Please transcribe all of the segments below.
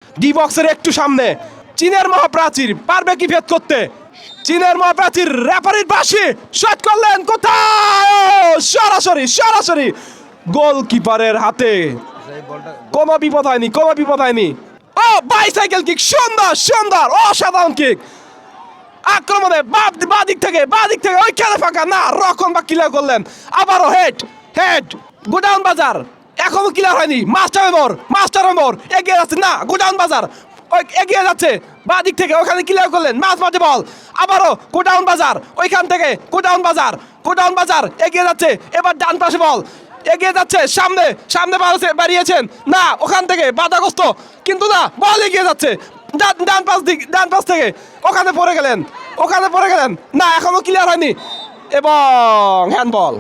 D বক্সের একটু সামনে চীনের মহাপ্রাচীর পারবে কি ভেদ করতে? চীনের মহাপ্রাচীর রেফারির বাঁশি শট করলেন কোথায়? সরাসরি সরাসরি গোলকিপারের হাতে। কোনো বিপদ হয়নি, কোনো বিপদ হয়নি। ও বাইসাইকেল কিক, সুন্দর সুন্দর অসাধারণ কিক। আক্রমণে বাঁ দিক থেকে ওই খেলে ফাঁকা না, রক্ষণ বা ক্লিয়ার করলেন। আবারও হেড হেড গোডাউন বাজার এখনো ক্লিয়ার হয়নি। মাস্টার মোর এগিয়ে যাচ্ছে না, গোডাউন বাজার ওই এগিয়ে যাচ্ছে বাঁ দিক থেকে, ওখানে ক্লিয়ার করলেন। মাঝে বল আবারও গোডাউন বাজার, ওইখান থেকে গোডাউন বাজার এগিয়ে যাচ্ছে। এবার ডান পাশে বল এগিয়ে যাচ্ছে, সামনে বাড়িয়েছেন না, ওখান থেকে বাধাগ্রস্ত কিন্তু না, বল এগিয়ে যাচ্ছে ডান পাশ থেকে ওখানে পড়ে গেলেন না, এখনো ক্লিয়ার হয়নি এবং হ্যান্ডবল।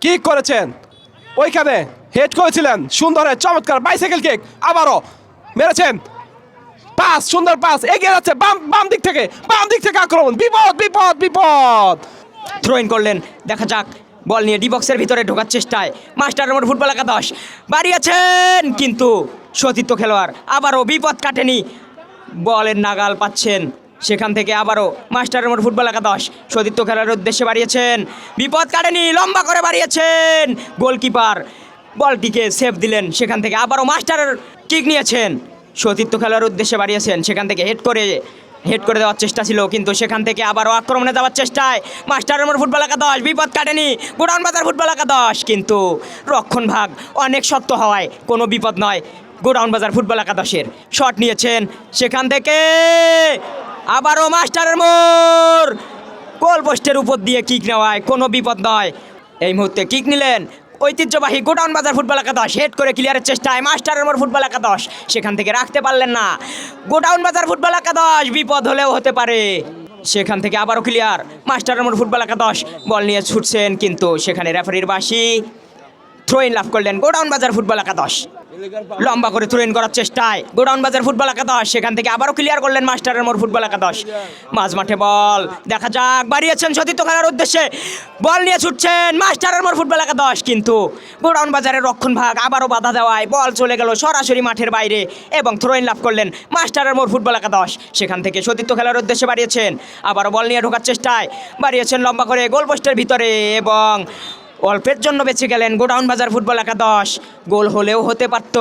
কিক করেছেন, ওইখানে হেড করেছিলেন, সুন্দর চমৎকার বাইসাইকেল কিক, আবারও মেরেছেন। পাস, সুন্দর পাস, এগিয়ে যাচ্ছে বাম দিক থেকে আক্রমণ, বিপদ। থ্রো ইন করলেন, দেখা যাক। বল নিয়ে ডি বক্সের ভিতরে ঢোকার চেষ্টায় মাস্টার মোর ফুটবল একাদশ বাড়িয়েছেন, কিন্তু সতীর্থ খেলোয়াড় আবারও বিপদ কাটেনি, বলের নাগাল পাচ্ছেন। সেখান থেকে আবারও মাস্টার মোর ফুটবল একাদশ সতীর্থ খেলার উদ্দেশ্যে বাড়িয়েছেন, বিপদ কাটেনি, লম্বা করে বাড়িয়েছেন। গোলকিপার বলটিকে সেভ দিলেন। সেখান থেকে আবারও মাস্টারের কিক নিয়েছেন, সতীর্থ খেলার উদ্দেশ্যে বাড়িয়েছেন। সেখান থেকে হেড করে দেওয়ার চেষ্টা ছিল, কিন্তু সেখান থেকে আবারও আক্রমণে যাওয়ার চেষ্টায় মাস্টার মোর ফুটবল একাদশ, বিপদ কাটেনি গোডাউন বাজার ফুটবল একাদশ, কিন্তু রক্ষণ ভাগ অনেক শক্ত হওয়ায় কোনো বিপদ নয় গোডাউন বাজার ফুটবল একাদশের। শট নিয়েছেন, সেখান থেকে আবারও মাস্টার মোর গোল পোস্টের উপর দিয়ে কিক নেওয়ায় কোনো বিপদ নয়। এই মুহূর্তে কিক নিলেন ঐতিহ্যবাহী গোডাউন বাজার ফুটবল একাদশ, হেড করে ক্লিয়ারের চেষ্টায় মাস্টার মোর ফুটবল একাদশ, সেখান থেকে রাখতে পারলেন না গোডাউন বাজার ফুটবল একাদশ, বিপদ হলেও হতে পারে। সেখান থেকে আবারও ক্লিয়ার মাস্টার মোর ফুটবল একাদশ, বল নিয়ে ছুটছেন, কিন্তু সেখানে রেফারির বাঁশি। থ্রো ইন লাভ করলেন গোডাউন বাজার ফুটবল একাদশ, লম্বা করে থ্রো ইন করার চেষ্টায় গোডাউন বাজার ফুটবল একাদশ, সেখান থেকে আবারও ক্লিয়ার করলেন মাস্টার মোর ফুটবল একাদশ। মাঝ মাঠে বল, দেখা যাক, বাড়িয়েছেন সতীর্থ খেলার উদ্দেশ্যে, বল নিয়ে ছুটছেন মাস্টার মোর ফুটবল একাদশ, কিন্তু গোডাউন বাজারের রক্ষণ ভাগ আবারও বাধা দেওয়ায় বল চলে গেল সরাসরি মাঠের বাইরে এবং থ্রো ইন লাভ করলেন মাস্টার মোর ফুটবল একাদশ। সেখান থেকে সতীর্থ খেলার উদ্দেশ্যে বাড়িয়েছেন, আবারও বল নিয়ে ঢোকার চেষ্টায় বাড়িয়েছেন লম্বা করে গোল পোস্টের ভিতরে এবং অল্পের জন্য বেঁচে গেলেন গোডাউন বাজার ফুটবল একাদশ। গোল হলেও হতে পারত।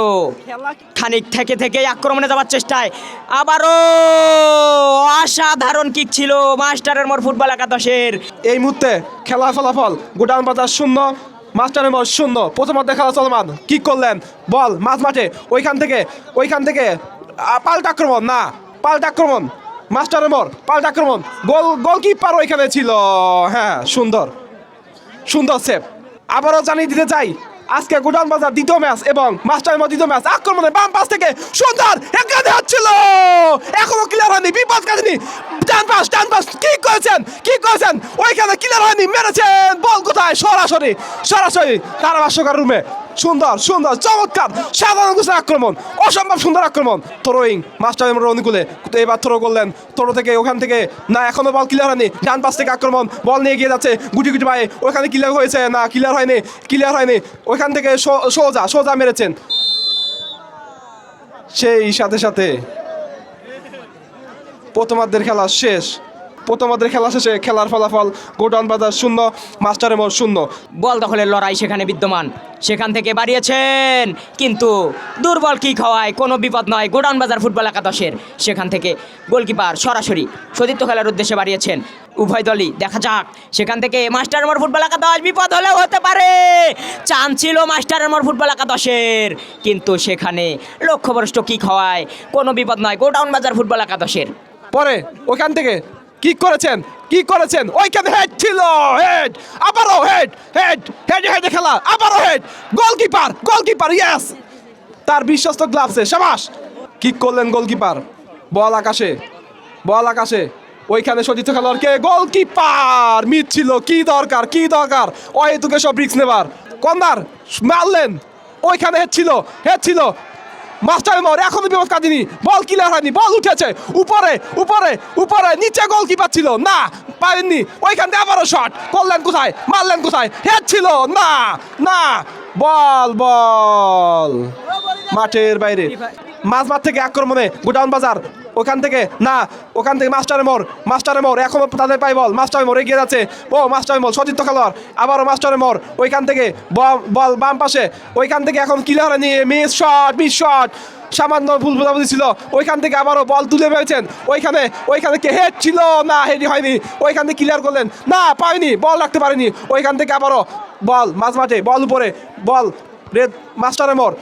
খানিক থেকে আক্রমণে যাওয়ার চেষ্টায় আবারও অসাধারণ কিক ছিল মাস্টারের মোর ফুটবল একাদশের। এই মুহূর্তে খেলা ফলাফল গোডাউন বাজার 0 মাস্টার মোর 0। প্রথমার্ধে খেলা চলমান, কিক করলেন, বল মাঝ মাঠে, ওইখান থেকে পাল্টা আক্রমণ মাস্টার মোর, পাল্টা আক্রমণ, গোলকিপার ওইখানে ছিল। হ্যাঁ, সুন্দর সেভ। আবারও জানিয়ে দিতে চাই, আজকে গোডাউন বাজার দ্বিতীয় ম্যাচ এবং মাস্টার মোর দ্বিতীয় ম্যাচ। আক্রমণে বাম পাশ থেকে সুন্দর এখানে হচ্ছিল, এখনো ক্লিয়ার হয়নি, বিপদ কাটেনি। ডান পাশ কি করেছেন ওইখানে ক্লিয়ার হয়নি, মেরেছেন। বল কোথায়? সরাসরি ধারাভাষ্যকার রুমে। সুন্দর চমৎকার সাধারণ আক্রমণ, অসম্ভব সুন্দর আক্রমণ। থ্রোয়িং মাস্টার মোর অনুকূলে, এবার থ্রো করলেন, থ্রো থেকে ওখান থেকে না, এখনো বল ক্লিয়ার হয়নি। ডান পাশ থেকে আক্রমণ, বল নিয়ে গিয়ে যাচ্ছে গুটি পায়ে, ওখানে ক্লিয়ার হয়েছে না, ক্লিয়ার হয়নি। ওইখান থেকে সোজা মেরেছেন। সেই সাথে প্রথমার্ধের খেলা শেষে খেলার ফলাফল গোডাউন বাজার 0 মাস্টার মোর 0। বল দখলের লড়াই সেখানে বিদ্যমান, সেখান থেকে বাড়িয়েছেন, কিন্তু দুর্বল কিক হওয়ায় কোনো বিপদ নয় গোডাউন বাজার ফুটবল একাদশের। সেখান থেকে গোলকিপার সরাসরি সতীর্থ খেলার উদ্দেশ্যে বাড়িয়েছেন। উভয় দলই, দেখা যাক। সেখান থেকে মাস্টার মোর ফুটবল একাদশ, বিপদ হলেও হতে পারে, চান্স ছিল মাস্টার মোর ফুটবল একাদশের, কিন্তু সেখানে লক্ষ্যভ্রষ্ট কিক হওয়ায় কোনো বিপদ নয় গোডাউন বাজার ফুটবল একাদশের। পরে ওখান থেকে কিক করেছেন, ওইখানে হেড ছিল, আবারও হেড খেলা, আবারও হেড, গোলকিপার ইয়েস, তার বিশ্বস্ত গ্লাভসে সাবাস, কিক করলেন গোলকিপার। বল আকাশে, ওইখানে সতীর্থ খেলোয়াড়কে গোলকিপার মিট ছিল। কি দরকার অহেতুকে সব রিস্ক নেবার। কর্নার মারলেন, ওইখানে হেড ছিল মাস্টার মোর, এখনো বিপদ কাটেনি, বল ক্লিয়ার হয়নি, বল উঠেছে উপরে নিচে, গোলকিপার ছিল না, পারেননি। ওইখান থেকে আবারও শট করলেন, মারলেন কোথায়? হেড ছিল না, বল মাঠের বাইরে। মাঝমাঠ থেকে আক্রমণে গোডাউন বাজার, ওখান থেকে মাস্টারের মোড় এখনো তাদের পাই বল, মাস্টারের মোড় এগিয়ে যাচ্ছে, ও মাস্টারের মোড় সতীর্থ খেলোয়াড়, আবারও মাস্টারের মোড়, ওইখান থেকে বল বাম পাশে, ওইখান থেকে এখন ক্লিয়ার নিয়ে মিস শট, সামান্য ভুল বোঝাবুঝি ছিল, ওইখান থেকে আবারও বল তুলে পেয়েছেন, ওইখানে কে হেড ছিল না, হেডই হয়নি, ওইখান থেকে ক্লিয়ার করলেন না, পায়নি, বল রাখতে পারেনি, ওইখান থেকে আবারও বল মাঝমাঠে, বল উপরে, বল রেড মাস্টারের মোড়,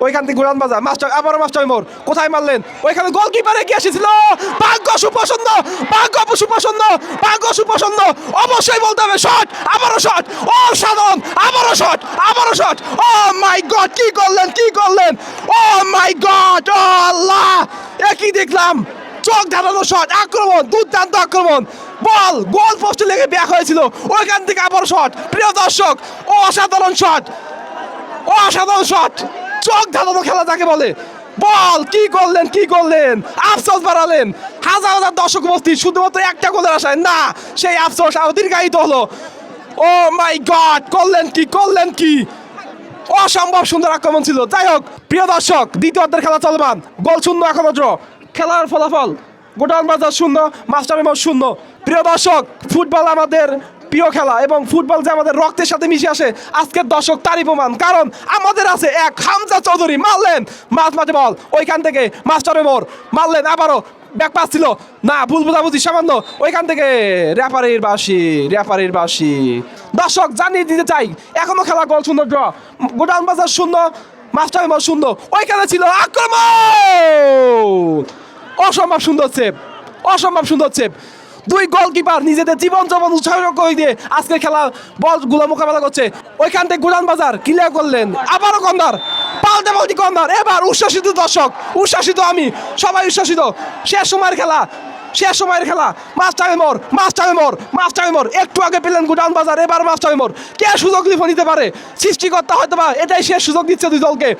ওইখান থেকে গোডাউন বাজার, আবারও মাস্টারের মোড়, কোথায় মারলেন, ওইখানে গোলকিপার এগিয়ে এসেছিল, ভাগ্য সুপ্রসন্ন, অবশ্যই বলতে হবে শট, আবারও শট, অসাধারণ, আবারও শট, ও মাই গড, কি করলেন, ও মাই গড, ও আল্লাহ, একই দেখলাম, চোখ ধাঁধানো শট, আক্রমণ, দুর্দান্ত আক্রমণ, বল গোল পোস্টে লেগে ব্যাক হয়েছিল, ওইখান থেকে আবার শট, প্রিয় দর্শক, অসাধারণ শট, চোখ ধাঁধানো খেলা যাকে বলে, বল কি করলেন, আফসোস বাড়ালেন, হাজার দর্শক উপস্থিত শুধুমাত্র একটা গোলের আশায়, না সেই আফসোস দীর্ঘায়িত হলো, ও মাই গড, করলেন কি অসম্ভব সুন্দর আক্রমণ ছিল। যাই হোক প্রিয় দর্শক, দ্বিতীয় অর্ধের খেলা চলমান, গোল শূন্য এখনো ড্র, খেলার ফলাফল গোডাউন বাজার 0, মাস্টারের মোড় 0। প্রিয় দর্শক, ফুটবল আমাদের প্রিয় খেলা এবং ফুটবল যে আমাদের রক্তের সাথে মিশে আসে, আজকের দর্শক তারই প্রমাণ, কারণ আমাদের আছে এক হামজা চৌধুরী, মারলেন মাঝে বল, ওইখান থেকে মাস্টারের মোড় মারলেন, আবারও ব্যাক পাস ছিল না, ভুল বোঝাবুঝি সামান্য, ওইখান থেকে রেফারির বাঁশি। দর্শক জানিয়ে দিতে চাই, এখনো খেলা গোল শূন্য ড্র, গোডাউন বাজার 0, মাস্টারের মোড় 0, ওইখানে ছিল আক্রমণ, অসম্ভব সুন্দর সেভ, দুই গোলকিপার নিজেদের জীবন উৎসাহিত করে দিয়ে আজকে খেলা বলগুলো মোকাবেলা করছে, ওইখান থেকে গোডাউন বাজার ক্লিয়ার করলেন, আবারও কর্নার, পাল্টি কর্নার, এবার উচ্ছ্বাসিত দর্শক, উচ্ছ্বাসিত আমি, সবাই উচ্ছ্বাসিত, শেষ সময়ের খেলা, মাস্টারের মোড়, একটু আগে পেলেন গোডাউন বাজার, এবার মাস্টারের মোড়, কে সুযোগ নিতে পারে, সৃষ্টিকর্তা হয়তো বা এটাই শেষ সুযোগ দিচ্ছে দুই দলকে,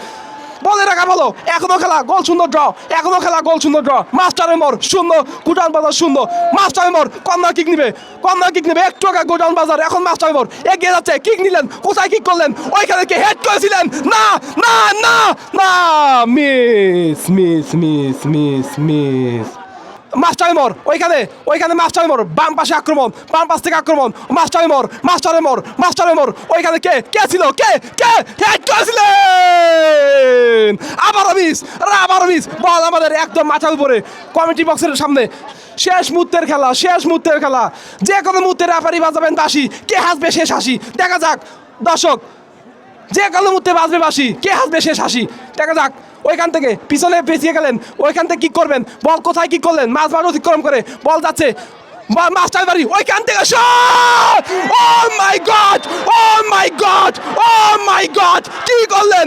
বলে রাখা ভালো, এখনো খেলা গোল শূন্য ড্র, মাস্টারের মোড় 0, গোডাউন বাজার 0, মাস্টারের মোড় কর্নার কিক নিবে, একটু আগে গোডাউন বাজার, এখন মাস্টারের মোড় এগিয়ে যাচ্ছে, কিক নিলেন, কোথায় কিক করলেন, ওইখানে কে হেড করেছিলেন, না, মিস, মাস্টারের মোড়, ওইখানে মাস্টারের মোড়, বাম পাশ থেকে আক্রমণ, মাস্টারের মোড়, ওইখানে কে ছিল, কে হেড করেছিলেন, আবারও মিস, বল আমাদের একদম মাথার উপরে, কমিটি বক্সের সামনে, শেষ মুহূর্তের খেলা, যে কোনো মুহূর্তে রেফারি বাজাবেন বাঁশি, কে হাসবে শেষ হাসি, দেখা যাক দর্শক, যে কোনো মুহূর্তে বাজবে বাঁশি, কে হাসবে শেষ হাসি, দেখা যাক, ওইখান থেকে পিছনে পেছিয়ে গেলেন, ওইখান থেকে কি করবেন, বল কোথায় কি করলেন, মাঝমাঠ অতিক্রম করে বল যাচ্ছে, মাস্টার বাড়ি, ওইখান থেকে শট, ও মাই গড, কি করলেন,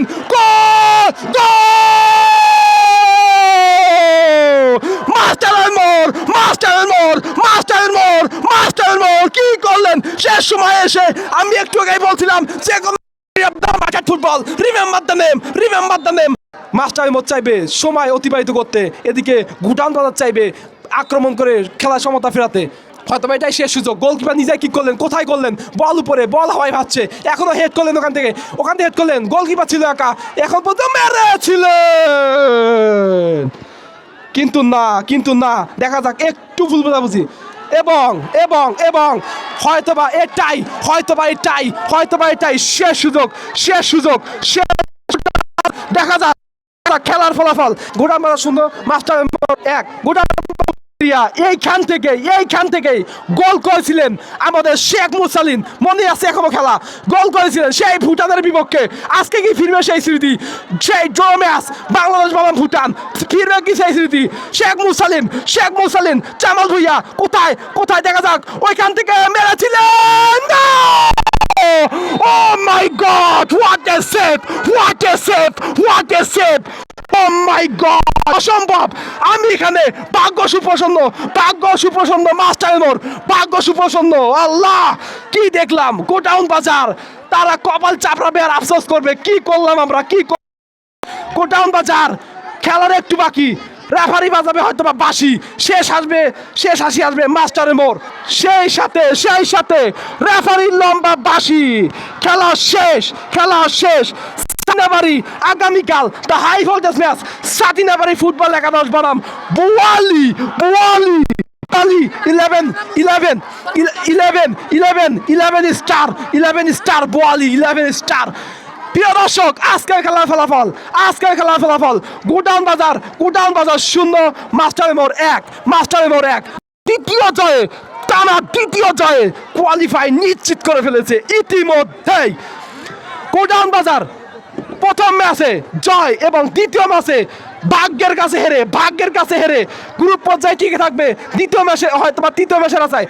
মাস্টারের মোড়, কি করলেন শেষ সময় এসে, আমি একটু আগে বলছিলাম যে কোনো ফুটবল, রিমেম্বার দ্য নেম, মাস্টারের মোড় চাইবে সময় অতিবাহিত করতে, এদিকে গোডাউন বাজার চাইবে আক্রমণ করে খেলার সমতা ফেরাতে, হয়তো এটাই শেষ সুযোগ, গোলকিপার নিজেই কিক করলেন, কোথায় করলেন, বল উপরে, বল হাওয়ায় ভাসছে, এখনো হেড করলেন, ওখান থেকে হেড করলেন, গোলকিপার ছিল একা, এখন পর্যন্ত মেরেছিলেন, কিন্তু না, দেখা যাক, একটু ভুল বোঝাবুঝি, এবং হয়তোবা এটাই শেষ সুযোগ, দেখা যাক খেলার ফলাফল, গোডাউন বাজার 0, মাস্টারের মোড় 1, গোডাউন এইখান থেকেই গোল করেছিলেন আমাদের শেখ মুসালিন, মনে আছে এখনো খেলা, গোল করেছিলেন সেই ভুটানের বিপক্ষে, আজকে কি ফিরবে সেই স্মৃতি, সেই ড্র ম্যাচ বাংলাদেশ বনাম ভুটান, ফিরবে কি সেই স্মৃতি, শেখ মুসালিন, জামাল ভুইয়া কোথায় দেখা যাক, ওইখান থেকে মেরেছিলেন, oh my god, what a save, oh my god, অসম্ভব, আমি এখানে ভাগ্য সুপ্রসন্ন, মাস্টারের মোড় ভাগ্য সুপ্রসন্ন, আল্লাহ কি দেখলাম, গোডাউন বাজার তারা কপাল চাপড়াবে আর আফসোস করবে, কি করলাম আমরা, গোডাউন বাজার খেলার একটু বাকি, রেফারি বাজাবে হয়তো বা বাঁশি, শেষ হাসি আসবে মাস্টারের মোড়, সেই সাথে রেফারির লম্বা বাঁশি, খেলা শেষ, সাতিনাবাড়ি আগামীকাল the high voltage match Satinabari football একাদশ বনাম বোয়ালি বোয়ালি বোয়ালি 11 স্টার বোয়ালি 11 স্টার। প্রিয় দর্শক, আজকের খেলার ফলাফল গোডাউন বাজার 0, মাস্টার মোড় 1। দ্বিতীয় জয়ে কোয়ালিফাই নিশ্চিত করে ফেলেছে ইতিমধ্যেই গোডাউন বাজার। প্রথম ম্যাচে জয় এবং দ্বিতীয় ম্যাচে ভাগ্যের কাছে হেরে গ্রুপ পর্যায়ে টিকে থাকবে। দ্বিতীয় ম্যাচে হয়তো বা তৃতীয় ম্যাচের আশায়